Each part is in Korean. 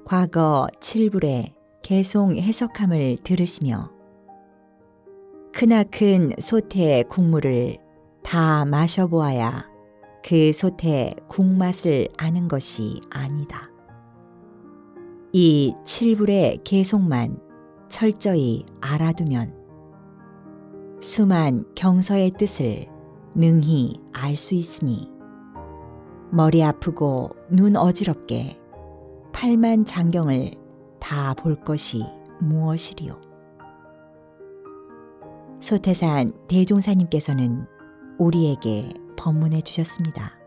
과거 7불의 개송 해석함을 들으시며 크나큰 솥의 국물을 다 마셔보아야 그 솥의 국맛을 아는 것이 아니다. 이 7불의 개송만 철저히 알아두면 수만 경서의 뜻을 능히 알 수 있으니 머리 아프고 눈 어지럽게 8만 장경을 다 볼 것이 무엇이리요. 소태산 대종사님께서는 우리에게 법문해 주셨습니다.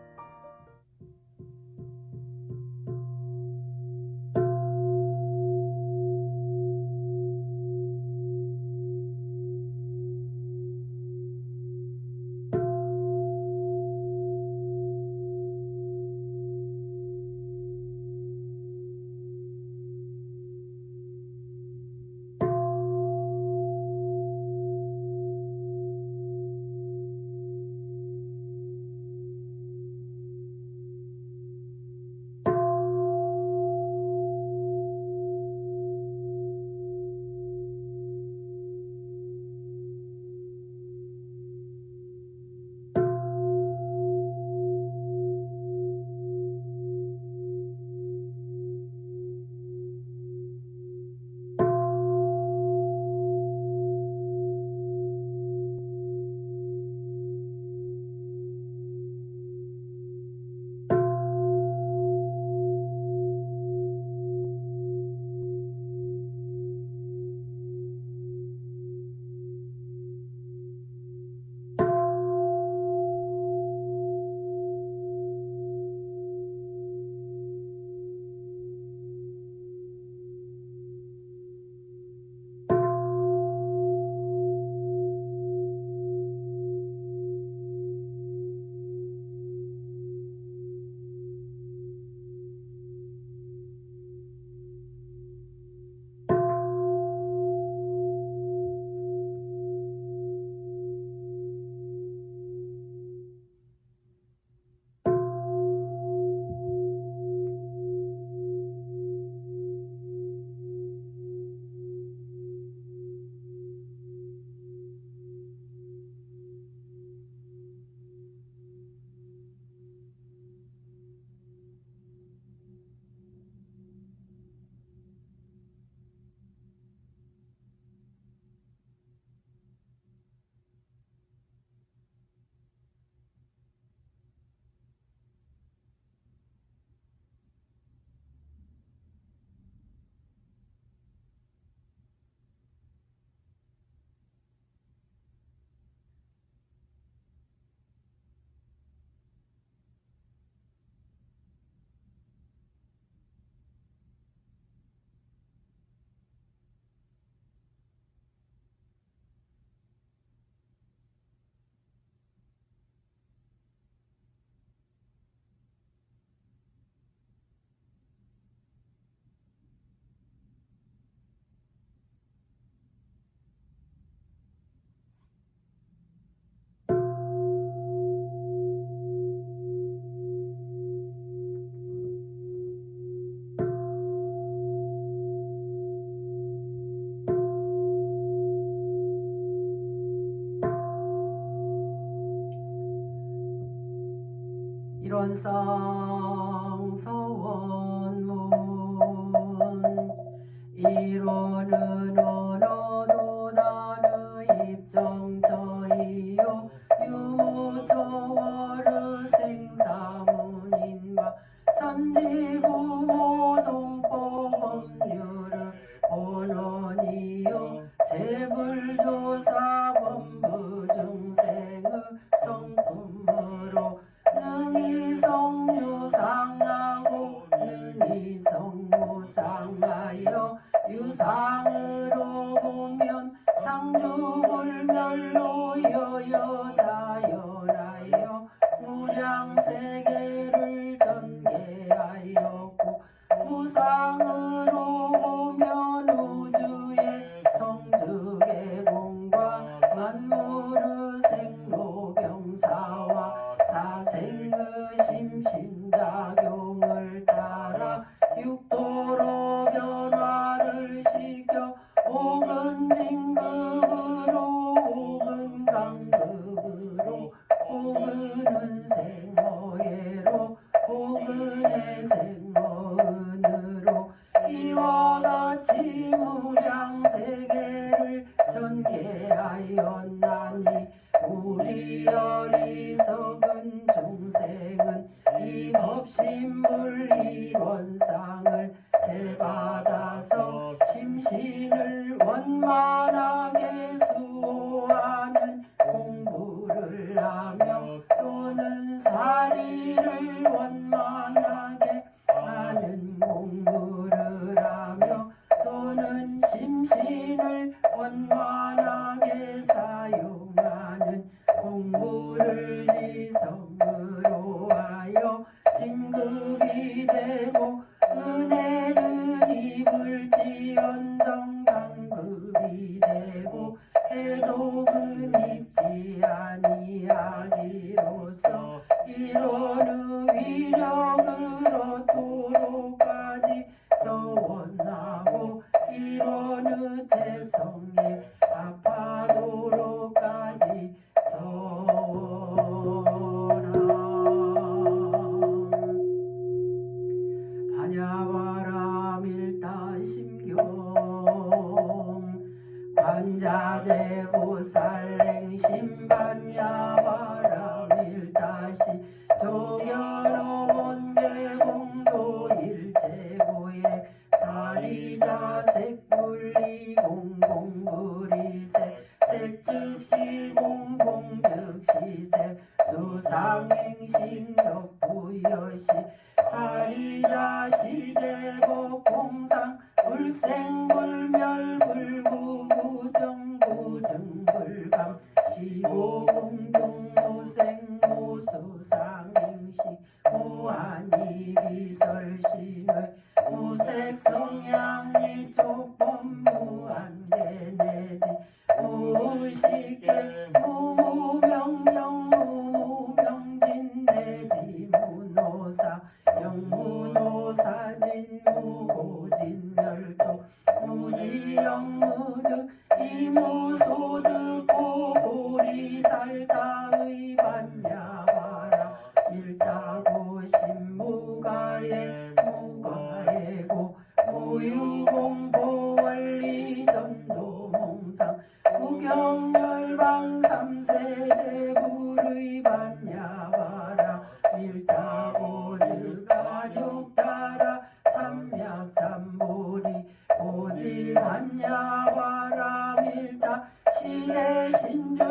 일원상 서원문 이론은 언어도 나의 입정저이요 유무저월의 생사문인과 천지구모동법법률의 본원이요 재불조사 범부중생의 성품으로 능이성유상하고 능이성무상하여 유상으로 보면 상주불멸로 여여자연하여 무량세계를 전개하였고 무상으로 보면 우주의 성주계공과 만물의 생로병사와 사생의 심신작용을 따라 육도로 하니 우리 어리석은 중생은 이 법신불 이원상을 제받아서 심신을 원만하게 수호하는 공부를 하며 또는 사리를 원만하게 하는 공부를 하며 또는 심신을 원만하게 사용하는 공부를 지성으로 하여 진급이 되고 은혜는 입을지언정 강급이 되고 해독은 입지 아니하기로서 이로는 위력으로 도로까지 서원하고 이로는 재성에 아파도로까지 서원함. 반야바람 일다심경 관자재 보살랭 신반야바람 일다시 조여로운 계공도 일체고에 사리자 색불리 공공불이색 색즉시 공공즉시색 수상행식 역부여시 사리자 시제복 공상 불생불멸 불구부정부증불감 시고공동무생 무수상행식 무한이 비설신의 무색성향이 조금 무한계내지 무의식계 무무명령 무무명진 내지 무노사 영무노사진 무고진멸도 무지영무득 이무소득 고고리살다의 반야바라 일다고신무가에 무가에고 무유공보원리전도몽상 구경열방 삼세제불의 반야바라 일다고득 아육다라 삼약삼보리 오지 반야바라 밀다 시대 신주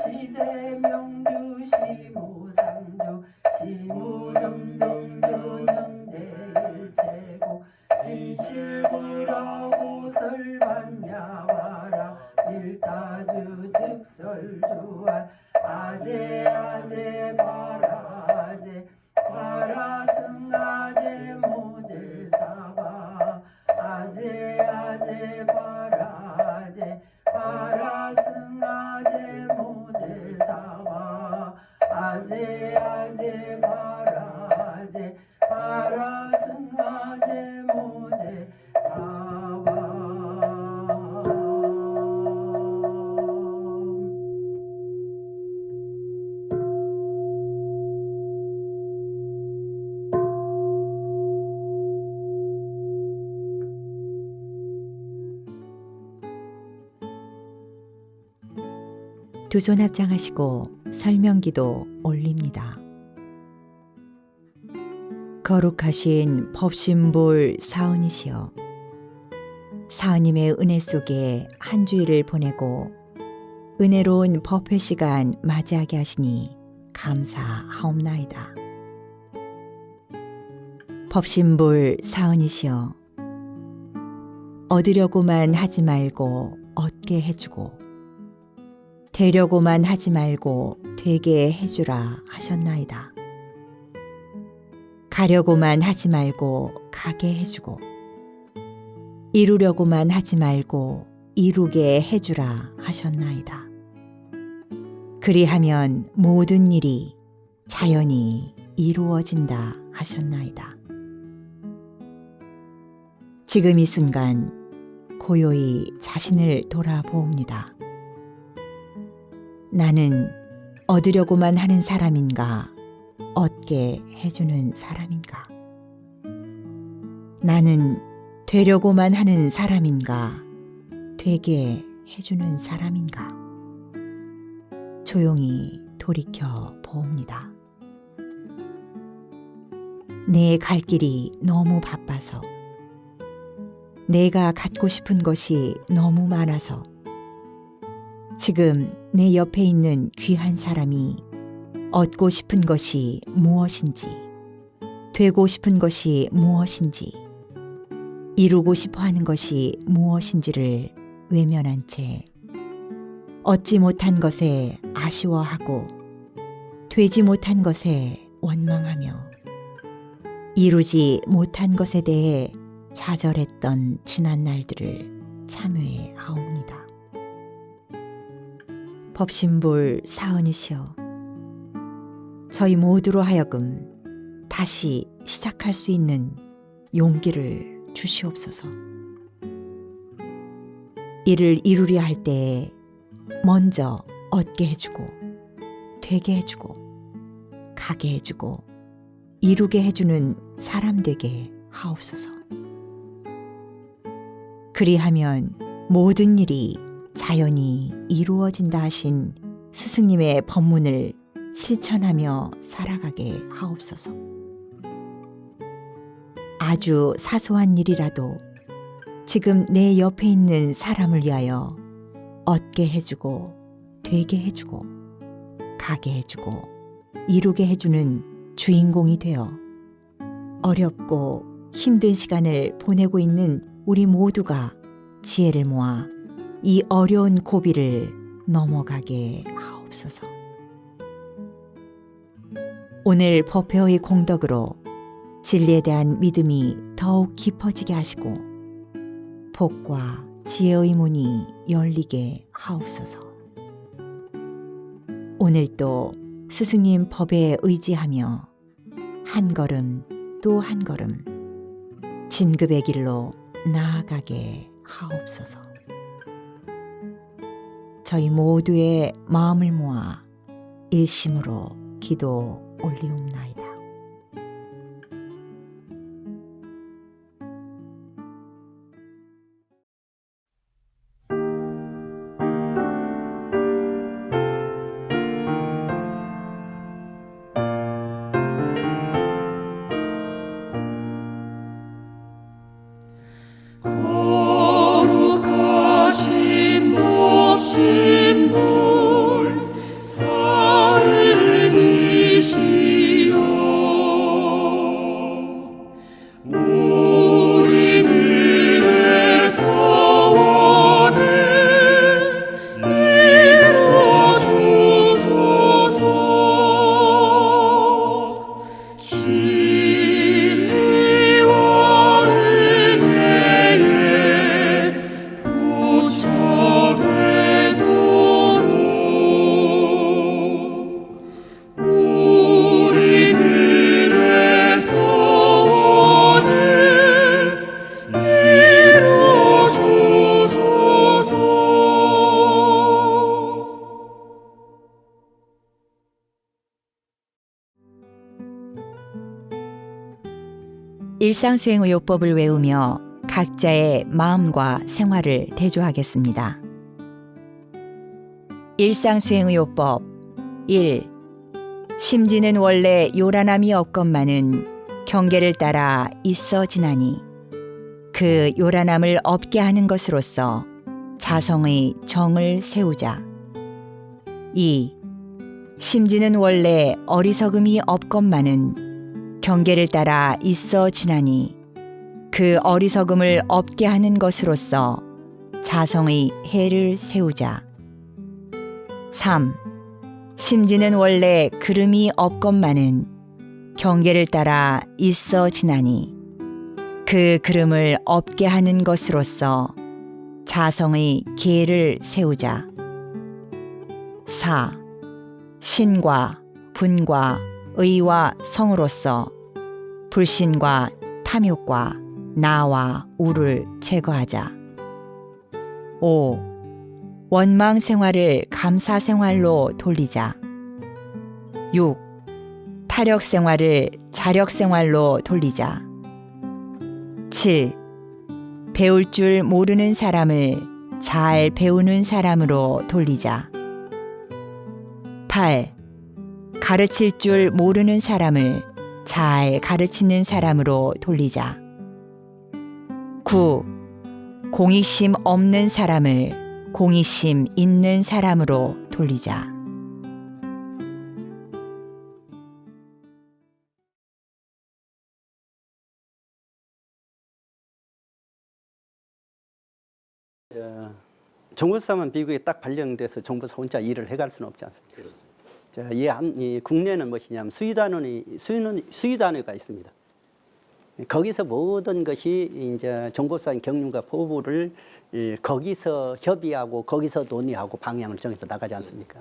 시대 명주 시무상주 시무등등주 능제일체고 진실불하고 설반야바라 밀다주 즉설주할 아제 아제 바라제 바라승아제 모제사바 아제 아제 바라제 바라승아제 모제사바 아제 아제 바라제 바라승아제 모제사바. 두 손 합장하시고 설명기도 올립니다. 거룩하신 법신볼 사은이시여, 사은님의 은혜 속에 한 주일을 보내고 은혜로운 법회 시간 맞이하게 하시니 감사하옵나이다. 법신볼 사은이시여, 얻으려고만 하지 말고 얻게 해주고 되려고만 하지 말고 되게 해주라 하셨나이다. 가려고만 하지 말고 가게 해주고 이루려고만 하지 말고 이루게 해주라 하셨나이다. 그리하면 모든 일이 자연히 이루어진다 하셨나이다. 지금 이 순간 고요히 자신을 돌아보옵니다. 나는 얻으려고만 하는 사람인가, 얻게 해주는 사람인가? 나는 되려고만 하는 사람인가, 되게 해주는 사람인가? 조용히 돌이켜 보옵니다. 내 갈 길이 너무 바빠서, 내가 갖고 싶은 것이 너무 많아서, 지금 내 옆에 있는 귀한 사람이 얻고 싶은 것이 무엇인지, 되고 싶은 것이 무엇인지, 이루고 싶어 하는 것이 무엇인지를 외면한 채 얻지 못한 것에 아쉬워하고 되지 못한 것에 원망하며 이루지 못한 것에 대해 좌절했던 지난 날들을 참회해 하옵니다. 법신불 사은이시여, 저희 모두로 하여금 다시 시작할 수 있는 용기를 주시옵소서. 이를 이루려 할 때에 먼저 얻게 해주고, 되게 해주고, 가게 해주고, 이루게 해주는 사람 되게 하옵소서. 그리하면 모든 일이 자연히 이루어진다 하신 스승님의 법문을 실천하며 살아가게 하옵소서. 아주 사소한 일이라도 지금 내 옆에 있는 사람을 위하여 얻게 해주고, 되게 해주고, 가게 해주고, 이루게 해주는 주인공이 되어 어렵고 힘든 시간을 보내고 있는 우리 모두가 지혜를 모아 이 어려운 고비를 넘어가게 하옵소서. 오늘 법회의 공덕으로 진리에 대한 믿음이 더욱 깊어지게 하시고 복과 지혜의 문이 열리게 하옵소서. 오늘도 스승님 법에 의지하며 한 걸음 또 한 걸음 진급의 길로 나아가게 하옵소서. 저희 모두의 마음을 모아 일심으로 기도 올리옵나이다. 거룩하신 법신불 사은이시여, 우리들의 소원을 이루어주소서. 진리와 은혜에 부처되도록 우리들의 소원을 이루어주소서. 일상수행의요법을 외우며 각자의 마음과 생활을 대조하겠습니다. 일상수행의요법 1. 심지는 원래 요란함이 없건만은 경계를 따라 있어 지나니 그 요란함을 없게 하는 것으로서 자성의 정을 세우자. 2. 심지는 원래 어리석음이 없건만은 경계를 따라 있어 지나니 그 어리석음을 없게 하는 것으로서 자성의 해를 세우자. 3. 심지는 원래 그름이 없건만은 경계를 따라 있어 지나니 그 그름을 없게 하는 것으로서 자성의 계를 세우자. 4. 신과 분과 의와 성으로서 불신과 탐욕과 나와 우를 제거하자. 5. 원망 생활을 감사 생활로 돌리자. 6. 타력 생활을 자력 생활로 돌리자. 7. 배울 줄 모르는 사람을 잘 배우는 사람으로 돌리자. 8. 가르칠 줄 모르는 사람을 잘 가르치는 사람으로 돌리자. 9. 공익심 없는 사람을 공익심 있는 사람으로 돌리자. 정보사만 미국에 딱 발령돼서 정보사 혼자 일을 해갈 수는 없지 않습니까? 그렇습니다. 자, 이 국내는 무엇이냐면 수의단회가 있습니다. 거기서 모든 것이 이제 정보사의 경륜과 포부를 거기서 협의하고 거기서 논의하고 방향을 정해서 나가지 않습니까?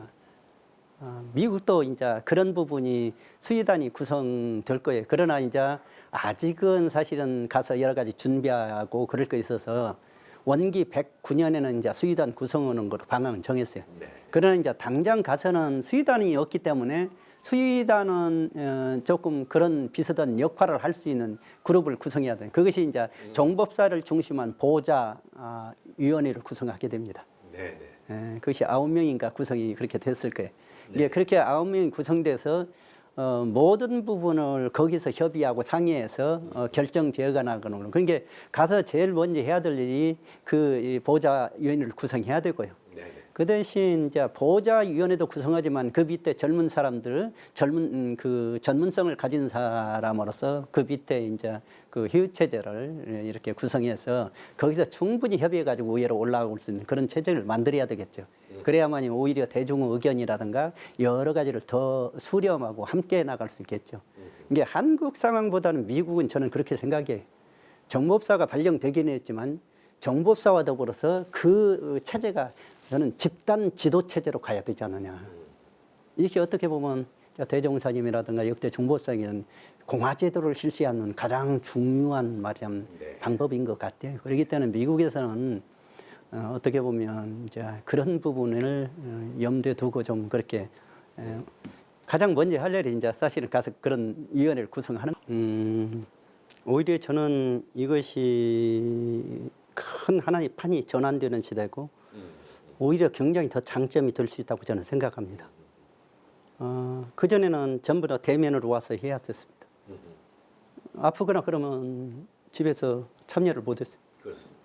미국도 이제 그런 부분이 수의단이 구성될 거예요. 그러나 이제 아직은 사실은 가서 여러 가지 준비하고 그럴 거 있어서 원기 109년에는 이제 수의단 구성하는 거로 방향을 정했어요. 네. 그러나 이제 당장 가서는 수의단이 없기 때문에 수의단은 조금 그런 비슷한 역할을 할 수 있는 그룹을 구성해야 돼요. 그것이 이제 정법사를 중심한 보좌위원회를 구성하게 됩니다. 네, 네. 그것이 9명인가 구성이 그렇게 됐을 거예요. 네. 이게 그렇게 9명이 구성돼서 모든 부분을 거기서 협의하고 상의해서 결정 지어가 나가는 거는. 그러니까 가서 제일 먼저 해야 될 일이 그 보좌위원회를 구성해야 되고요. 네네. 그 대신 이제 보좌위원회도 구성하지만 그 밑에 젊은 사람들, 그 전문성을 가진 사람으로서 그 밑에 이제 그 효율체제를 이렇게 구성해서 거기서 충분히 협의해가지고 위로 올라올 수 있는 그런 체제를 만들어야 되겠죠. 그래야만 오히려 대중 의견이라든가 여러 가지를 더 수렴하고 함께 나갈 수 있겠죠. 이게 한국 상황보다는 미국은 저는 그렇게 생각해요. 정보업사가 발령되긴 했지만 정보업사와 더불어서 그 체제가 저는 집단 지도 체제로 가야 되지 않느냐. 이게 어떻게 보면 대종사님이라든가 역대 정보사에는 공화제도를 실시하는 가장 중요한 말하자면 방법인 것 같아요. 그렇기 때문에 미국에서는 어떻게 보면 이제 그런 부분을 염두에 두고 좀 그렇게 가장 먼저 할 일이 이제 사실은 가서 그런 위원회를 구성하는. 오히려 저는 이것이 큰 하나의 판이 전환되는 시대고 오히려 굉장히 더 장점이 될 수 있다고 저는 생각합니다. 그전에는 전부 다 대면으로 와서 해야 됐습니다. 아프거나 그러면 집에서 참여를 못했어요. 그렇습니다.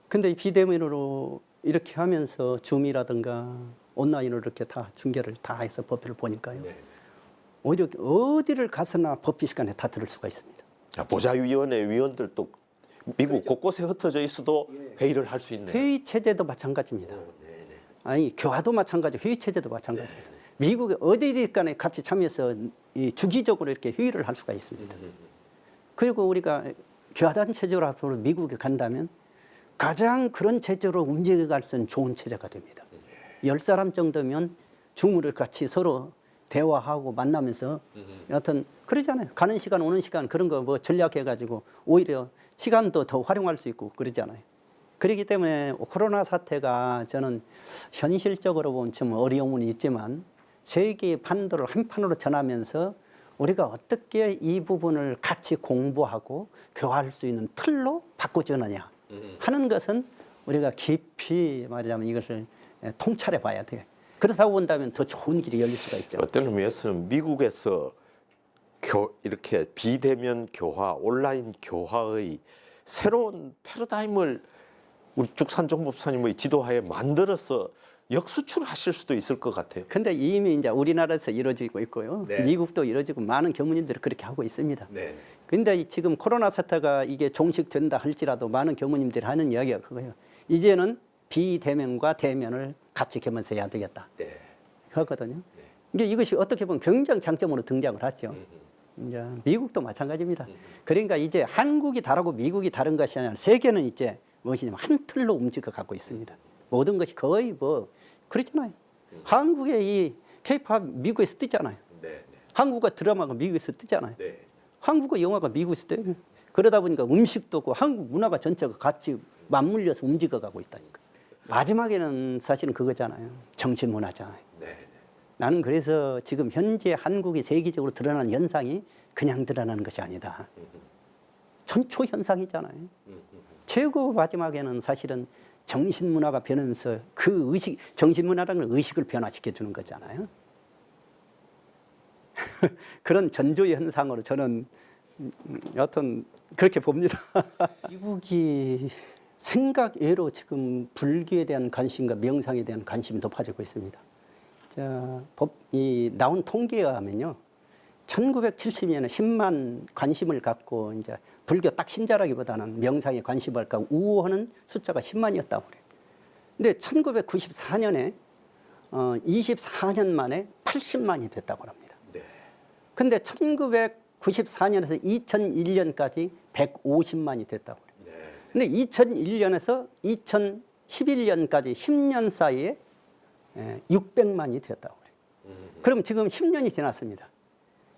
근데 비대면으로 이렇게 하면서 줌이라든가 온라인으로 이렇게 다 중계를 다 해서 법회를 보니까요. 네. 오히려 어디를 가서나 법회 시간에 다 들을 수가 있습니다. 보좌위원회 위원들도 미국 곳곳에 흩어져 있어도 회의를 할 수 있네요. 회의 체제도 마찬가지입니다. 아니 교화도 마찬가지, 회의 체제도 마찬가지입니다. 미국에 어디를 간에 같이 참여해서 주기적으로 이렇게 회의를 할 수가 있습니다. 그리고 우리가 교화단 체제로 앞으로 미국에 간다면 가장 그런 체제로 움직여갈 수 있는 좋은 체제가 됩니다. 10사람 정도면 줌을 같이 서로 대화하고 만나면서 여하튼 그러잖아요. 가는 시간 오는 시간 그런 거 뭐 전략해가지고 오히려 시간도 더 활용할 수 있고 그러잖아요. 그렇기 때문에 코로나 사태가 저는 현실적으로 보면 좀 어려움은 있지만 세계의 판도를 한 판으로 전하면서 우리가 어떻게 이 부분을 같이 공부하고 교화할 수 있는 틀로 바꿔주느냐 하는 것은 우리가 깊이 말하자면 이것을 통찰해 봐야 돼요. 그렇다고 본다면 더 좋은 길이 열릴 수가 있죠. 어떤 의미에서는 미국에서 이렇게 비대면 교화, 온라인 교화의 새로운 패러다임을 우리 죽산정법사님의 지도하에 만들어서 역수출하실 수도 있을 것 같아요. 근데 이미 이제 우리나라에서 이루어지고 있고요. 네. 미국도 이루어지고 많은 교무님들이 그렇게 하고 있습니다. 네. 근데 지금 코로나 사태가 이게 종식된다 할지라도 많은 교무님들이 하는 이야기가 그거예요. 이제는 비대면과 대면을 같이 겸해서 해야 되겠다. 네. 그렇거든요. 네. 이게 이것이 어떻게 보면 굉장히 장점으로 등장을 하죠. 이제 미국도 마찬가지입니다. 그러니까 이제 한국이 다르고 미국이 다른 것이 아니라 세계는 이제 무엇이냐면 한 틀로 움직여 가고 있습니다. 모든 것이 거의 뭐 그렇잖아요. 한국의 이 K-팝 미국에서 뜨잖아요. 네. 한국어 드라마가 미국에서 뜨잖아요. 네. 한국어 영화가 미국에서 떠요. 그러다 보니까 음식도 그 한국 문화가 전체가 같이 맞물려서 움직여 가고 있다니까. 마지막에는 사실은 그거잖아요. 정신문화잖아요. 네. 나는 그래서 지금 현재 한국이 세계적으로 드러나는 현상이 그냥 드러나는 것이 아니다. 전초 현상이잖아요. 최고 마지막에는 사실은 정신문화가 변하면서 그 의식, 정신문화라는 의식을 변화시켜 주는 거잖아요. 그런 전조 현상으로 저는 여하튼 그렇게 봅니다. 미국이 생각 외로 지금 불교에 대한 관심과 명상에 대한 관심이 높아지고 있습니다. 자, 나온 통계에 의하면요, 1970년에 10만 관심을 갖고 이제 불교 딱 신자라기보다는 명상에 관심을 갖고 우호하는 숫자가 10만이었다고 그래요. 근데 1994년에 24년 만에 80만이 됐다고 합니다. 근데 1994년에서 2001년까지 150만이 됐다고 그래요. 근데 2001년에서 2011년까지 10년 사이에 600만이 됐다고 그래요. 그럼 지금 10년이 지났습니다.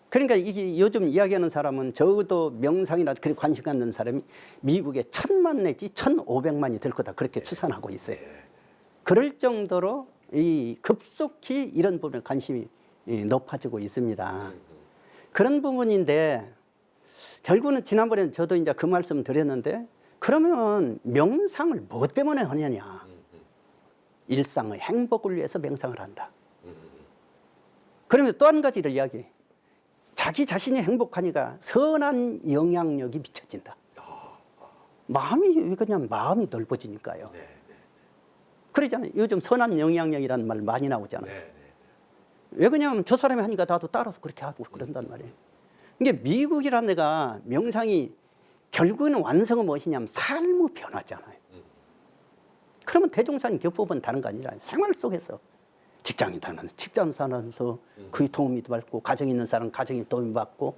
그러니까 이게 요즘 이야기하는 사람은 적어도 명상이나 그런 관심 갖는 사람이 미국에 1000만 내지 1500만이 될 거다 그렇게 추산하고 있어요. 그럴 정도로 이 급속히 이런 부분에 관심이 높아지고 있습니다. 그런 부분인데 결국은 지난번에 저도 이제 그 말씀 드렸는데 그러면 명상을 뭐 때문에 하느냐? 일상의 행복을 위해서 명상을 한다. 그러면 또 한 가지를 이야기해. 자기 자신이 행복하니까 선한 영향력이 미쳐진다. 마음이 그냥 마음이 넓어지니까요. 그러잖아요. 요즘 선한 영향력이라는 말 많이 나오잖아요. 왜 그러냐면 저 사람이 하니까 나도 따라서 그렇게 하고 그런단 말이에요. 이게 미국이라는 데가 명상이 결국에는 완성은 무엇이냐면 삶의 변화잖아요. 그러면 대종사님 교법은 다른 거 아니라 생활 속에서 직장인다는 직장 살면서 그의 도움이 받고 가정이 있는 사람은 가정이 도움이 받고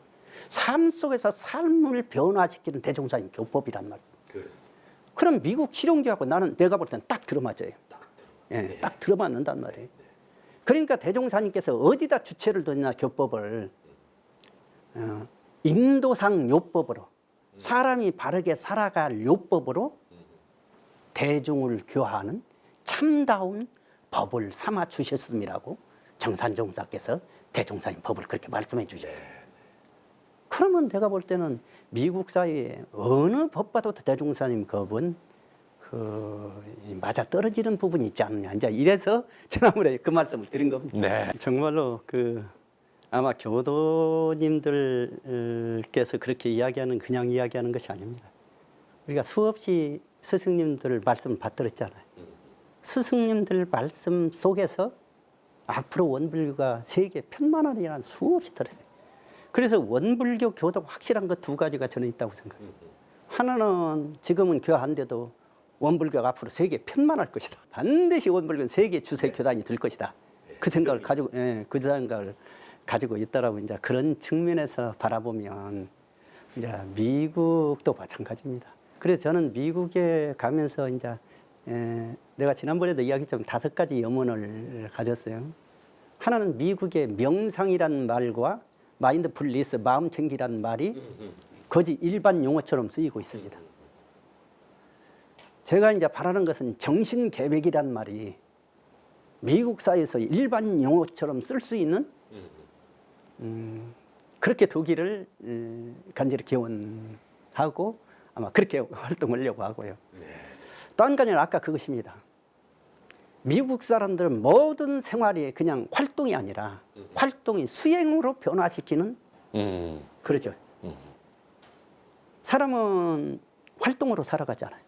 삶 속에서 삶을 변화시키는 대종사님 교법이란 말이에요. 그렇습니다. 그럼 미국 실용주의하고 나는 내가 볼 때는 딱 들어맞아요. 예, 딱 들어맞는단 말이에요. 그러니까 대종사님께서 어디다 주체를 뒀냐 교법을 인도상 요법으로 사람이 바르게 살아갈 요법으로 대중을 교화하는 참다운 법을 삼아 주셨음이라고 정산종사께서 대종사님 법을 그렇게 말씀해 주셨어요. 그러면 내가 볼 때는 미국 사회에 어느 법과도 대종사님 법은 맞아 떨어지는 부분이 있지 않느냐. 이제 이래서 지난번에 그 말씀을 드린 겁니다. 네. 정말로 아마 교도님들께서 그렇게 이야기하는 그냥 이야기하는 것이 아닙니다. 우리가 수없이 스승님들 말씀을 받들었잖아요. 스승님들 말씀 속에서 앞으로 원불교가 세계 편만하리라는 수없이 들었어요. 그래서 원불교 교도가 확실한 것 두 가지가 저는 있다고 생각해요. 하나는 지금은 교화한데도 원불교가 앞으로 세계 편만할 것이다. 반드시 원불교는 세계 주세 교단이 될 것이다. 그 생각을 가지고, 그 생각을 가지고 있다라고 이제 그런 측면에서 바라보면 이제 미국도 마찬가지입니다. 그래서 저는 미국에 가면서 이제 내가 지난번에도 이야기했지만 5가지 염원을 가졌어요. 하나는 미국의 명상이라는 말과 마인드풀리스, 마음 챙기라는 말이 거의 일반 용어처럼 쓰이고 있습니다. 제가 이제 바라는 것은 정신 계획이란 말이 미국 사회에서 일반 용어처럼 쓸 수 있는 그렇게 되기를 간절히 기원하고 아마 그렇게 활동하려고 하고요. 또 한 가지는 아까 그것입니다. 미국 사람들은 모든 생활이 그냥 활동이 아니라 활동이 수행으로 변화시키는 그러죠. 사람은 활동으로 살아가잖아요.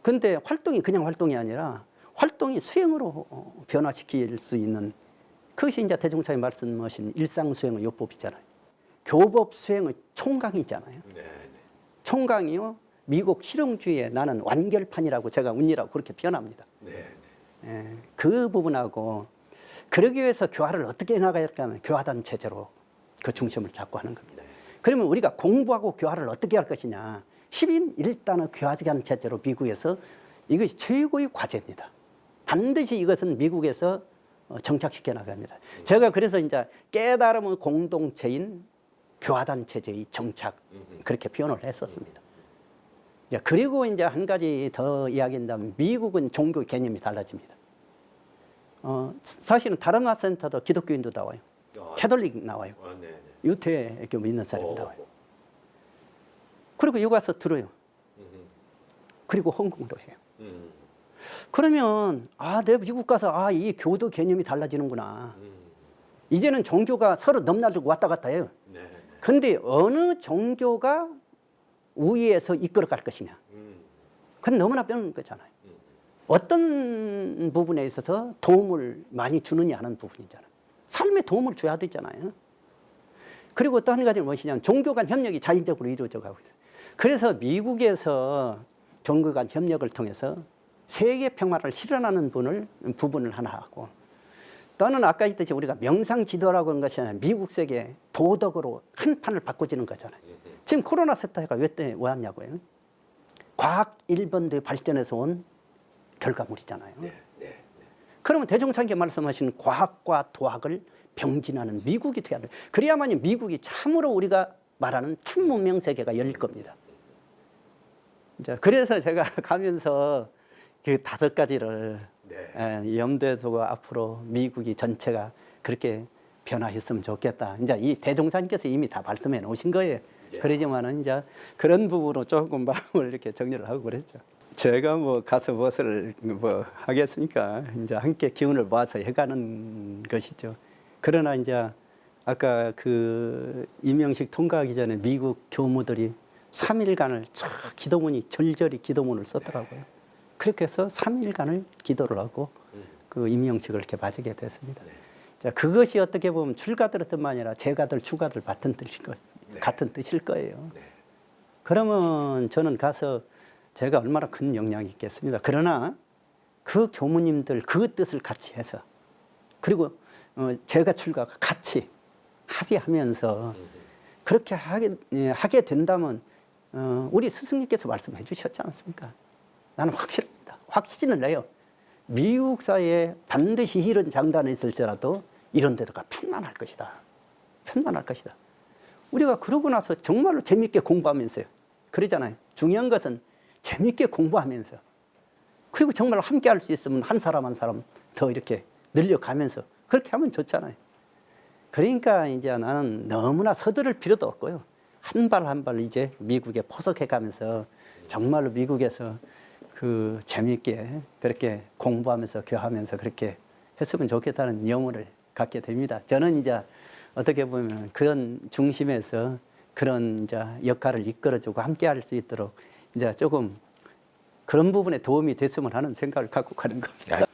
근데 활동이 그냥 활동이 아니라 활동이 수행으로 변화시킬 수 있는 그것이 이제 대종사님 말씀하신 일상수행의 요법이잖아요. 교법 수행의 총강이잖아요. 총강이요. 미국 실용주의에 나는 완결판이라고 제가 운이라고 그렇게 표현합니다. 그 부분하고 그러기 위해서 교화를 어떻게 나가야 할까는 교화단 체제로 그 중심을 잡고 하는 겁니다. 그러면 우리가 공부하고 교화를 어떻게 할 것이냐. 10인 1단의 교화단 체제로 미국에서 이것이 최고의 과제입니다. 반드시 이것은 미국에서 정착시켜 나갑니다. 제가 그래서 이제 깨달음의 공동체인 교화단 체제의 정착 그렇게 표현을 했었습니다. 그리고 이제 한 가지 더 이야기한다면 미국은 종교 개념이 달라집니다. 사실은 다른 아센터도 기독교인도 나와요. 캐톨릭 나와요. 유태교 믿는 사람이 나와요. 그리고 여기 와서 들어요. 그리고 헌금도 해요. 그러면 내가 미국 가서 이 교도 개념이 달라지는구나. 이제는 종교가 서로 넘나들고 왔다 갔다 해요. 그런데 어느 종교가 우위에서 이끌어갈 것이냐. 그건 너무나 뼈는 거잖아요. 어떤 부분에 있어서 도움을 많이 주느냐 하는 부분이잖아요. 삶에 도움을 줘야 되잖아요. 그리고 또 한 가지는 무엇이냐면 종교 간 협력이 자연적으로 이루어져 가고 있어요. 그래서 미국에서 종교 간 협력을 통해서 세계 평화를 실현하는 부분을 하나 하고, 또는 아까 했듯이 우리가 명상 지도라고 하는 것이 아니라 미국 세계 도덕으로 한 판을 바꿔주는 거잖아요. 지금 코로나 사태가 왜 왔냐고요. 과학 일본의 발전에서 온 결과물이잖아요. 그러면 대종상께 말씀하신 과학과 도학을 병진하는 미국이 돼야 돼요. 그래야만이 미국이 참으로 우리가 말하는 참 문명 세계가 열릴 겁니다. 이제 그래서 제가 가면서 그 5가지를 염두에 두고 앞으로 미국이 전체가 그렇게 변화했으면 좋겠다. 이제 이 대종사님께서 이미 다 말씀해 놓으신 거예요. 그러지만은 이제 그런 부분으로 조금 마음을 이렇게 정리를 하고 그랬죠. 제가 뭐 가서 무엇을 뭐 하겠습니까? 이제 함께 기운을 모아서 해가는 것이죠. 그러나 이제 아까 그 임명식 통과하기 전에 미국 교무들이 3일간을 기도문이 절절히 기도문을 썼더라고요. 그렇게 해서 3일간을 기도를 하고 그 임명식을 이렇게 맞이게 됐습니다. 자, 그것이 어떻게 보면 출가들뿐만 아니라 제가들 추가들 같은 뜻일 거예요. 같은 뜻일 거예요. 그러면 저는 가서 제가 얼마나 큰 영향이 있겠습니다. 그러나 그 교무님들 그 뜻을 같이 해서, 그리고 제가 출가가 같이 합의하면서 그렇게 하게 된다면 우리 스승님께서 말씀해 주셨지 않습니까? 나는 확실합니다. 확신을 내요. 미국 사회에 반드시 이런 장단이 있을지라도 이런 데다가 편만할 것이다. 편만할 것이다. 우리가 그러고 나서 정말로 재밌게 공부하면서요. 그러잖아요. 중요한 것은 재밌게 공부하면서, 그리고 정말 함께 할 수 있으면 한 사람 한 사람 더 이렇게 늘려가면서 그렇게 하면 좋잖아요. 그러니까 이제 나는 너무나 서두를 필요도 없고요. 한 발 한 발 이제 미국에 포석해 가면서 정말로 미국에서 그 재미있게 그렇게 공부하면서 교하면서 그렇게 했으면 좋겠다는 염원을 갖게 됩니다. 저는 이제 어떻게 보면 그런 중심에서 그런 이제 역할을 이끌어주고 함께 할 수 있도록 이제 조금 그런 부분에 도움이 됐으면 하는 생각을 갖고 가는 겁니다.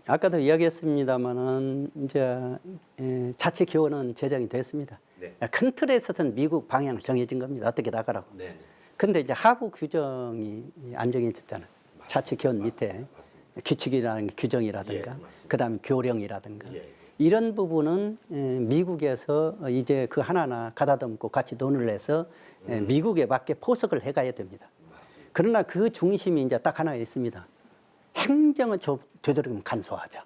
아까도 이야기했습니다만은 이제 자체 교원은 제정이 됐습니다. 큰 틀에 있어서는 미국 방향을 정해진 겁니다. 어떻게 나가라고. 근데 이제 하부 규정이 안 정해졌잖아요. 자체 교원 밑에 규칙이라는 규정이라든가, 그다음에 교령이라든가 이런 부분은 미국에서 이제 그 하나하나 가다듬고 같이 논의를 해서 미국에 맞게 포석을 해가야 됩니다. 그러나 그 중심이 이제 딱 하나 있습니다. 행정은 되도록이면 간소하자.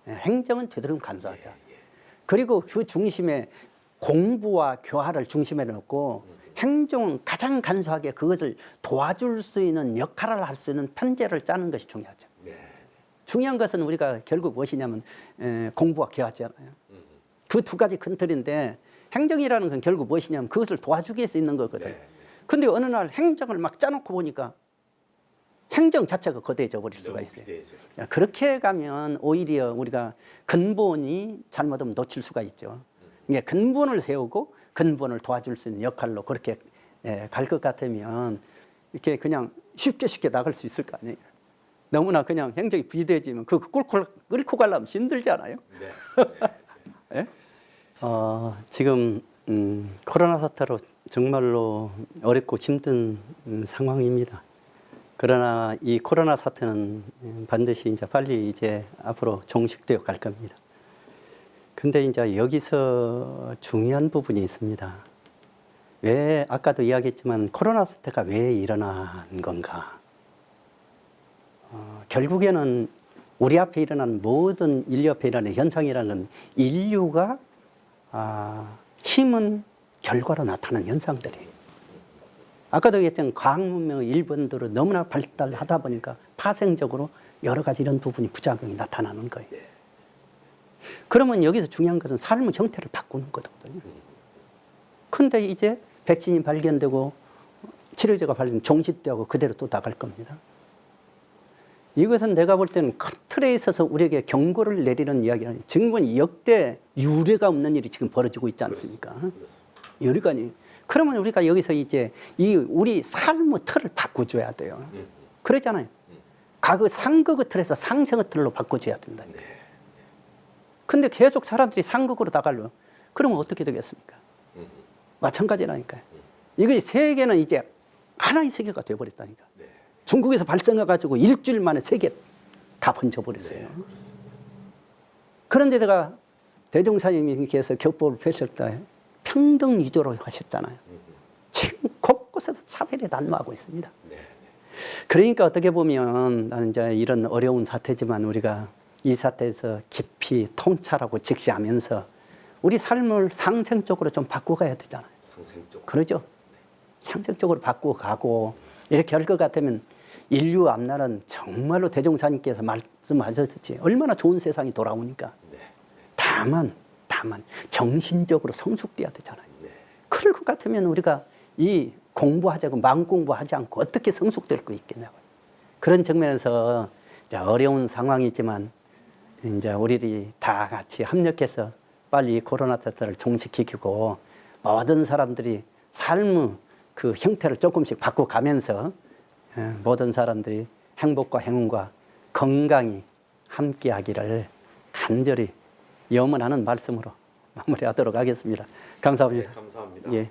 행정은 되도록이면 간소하자. 그리고 그 중심에 공부와 교화를 중심에 놓고 행정은 가장 간소하게 그것을 도와줄 수 있는 역할을 할 수 있는 편제를 짜는 것이 중요하죠. 중요한 것은 우리가 결국 무엇이냐면 공부와 교화잖아요. 그 2가지 큰 틀인데 행정이라는 건 결국 무엇이냐면 그것을 도와주기 위해서 있는 거거든요. 근데 어느 날 행정을 막 짜놓고 보니까 행정 자체가 거대해져 버릴 수가 있어요. 그렇게 가면 오히려 우리가 근본이 잘못하면 놓칠 수가 있죠. 이게 근본을 세우고 근본을 도와줄 수 있는 역할로 그렇게 갈 것 같으면 이렇게 그냥 쉽게 나갈 수 있을 거 아니에요. 너무나 그냥 행정이 비대해지면 그 끌고 가려면 힘들잖아요. 네? 지금 코로나 사태로 정말로 어렵고 힘든 상황입니다. 그러나 이 코로나 사태는 반드시 이제 빨리 이제 앞으로 종식되어 갈 겁니다. 근데 이제 여기서 중요한 부분이 있습니다. 왜 아까도 이야기했지만 코로나 사태가 왜 일어난 건가? 결국에는 우리 앞에 일어나는 모든 인류 앞에 일어나는 현상이라는 인류가 힘은 결과로 나타나는 현상들이에요. 아까도 얘기했지만 과학 문명의 일본들은 너무나 발달하다 보니까 파생적으로 여러 가지 이런 부분이 부작용이 나타나는 거예요. 그러면 여기서 중요한 것은 삶의 형태를 바꾸는 거거든요. 근데 이제 백신이 발견되고 치료제가 발견되고 종식되고 그대로 또 나갈 겁니다. 이것은 내가 볼 때는 큰 틀에 있어서 우리에게 경고를 내리는 이야기는 지금은 역대 유례가 없는 일이 지금 벌어지고 있지 않습니까? 여리가니. 그러면 우리가 여기서 이제 이 우리 삶의 틀을 바꿔줘야 돼요. 그러잖아요. 과거 상극의 틀에서 상생의 틀로 바꿔줘야 된다. 근데 계속 사람들이 상극으로 나가려. 그러면 어떻게 되겠습니까? 마찬가지라니까요. 이것이 세계는 이제 하나의 세계가 돼버렸다니까. 중국에서 발생해가지고 일주일 만에 세계 다 번져버렸어요. 그런데 내가 대종사님께서 격보를 펼칠 때 평등 위주로 하셨잖아요. 지금 곳곳에서 차별이 난무하고 있습니다. 그러니까 어떻게 보면 나는 이제 이런 어려운 사태지만 우리가 이 사태에서 깊이 통찰하고 직시하면서 우리 삶을 상생적으로 좀 바꿔가야 되잖아요. 상생적. 그러죠. 상생적으로 바꿔가고 이렇게 할 것 같으면 인류 앞날은 정말로 대종사님께서 말씀하셨듯이 얼마나 좋은 세상이 돌아오니까. 다만 정신적으로 성숙돼야 되잖아요. 그럴 것 같으면 우리가 이 공부하자고 마음 공부하지 않고 어떻게 성숙될 거 있겠냐고요. 그런 측면에서 이제 어려운 상황이지만 이제 우리들이 다 같이 협력해서 빨리 코로나 사태를 종식시키고 모든 사람들이 삶의 그 형태를 조금씩 바꿔가면서 모든 사람들이 행복과 행운과 건강히 함께하기를 간절히 염원하는 말씀으로 마무리하도록 하겠습니다. 감사합니다. 감사합니다. 예.